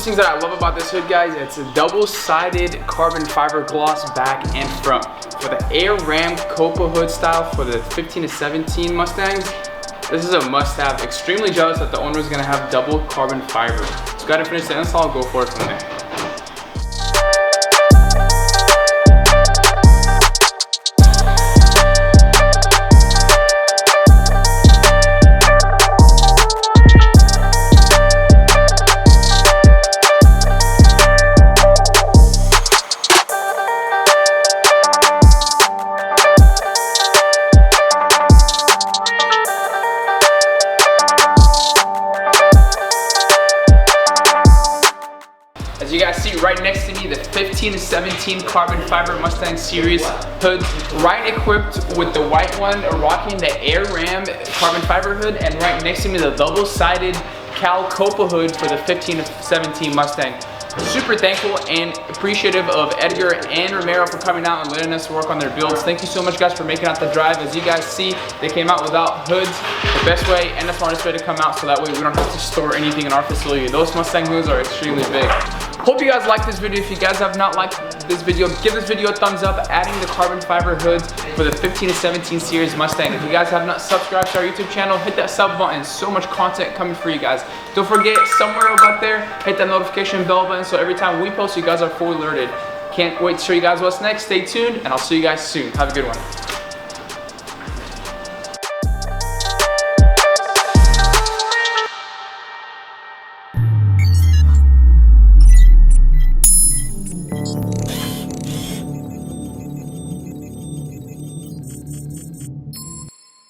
coolest things that I love about this hood, guys, it's a double-sided carbon fiber gloss back and front. For the air ram Copa hood style for the 15 to 17 Mustangs, this is a must-have. Extremely jealous that the owner is gonna have double carbon fiber. So gotta finish the install, go for it from there. As you guys see right next to me, the 15 to 17 carbon fiber Mustang series hood, right equipped with the white one, rocking the Air Ram carbon fiber hood, and right next to me the double-sided Cal Copa hood for the 15 to 17 Mustang. Super thankful and appreciative of Edgar and Romero for coming out and letting us work on their builds. Thank you so much, guys, for making out the drive. As you guys see, they came out without hoods. The best way and the smartest way to come out, so that way we don't have to store anything in our facility. Those Mustang hoods are extremely big. Hope you guys liked this video. If you guys have not liked this video, give this video a thumbs up. Adding the carbon fiber hoods for the 15 to 17 series Mustang. If you guys have not subscribed to our YouTube channel, hit that sub button. So much content coming for you guys. Don't forget, somewhere about there, hit that notification bell button so every time we post, you guys are fully alerted. Can't wait to show you guys what's next. Stay tuned, and I'll see you guys soon. Have a good one.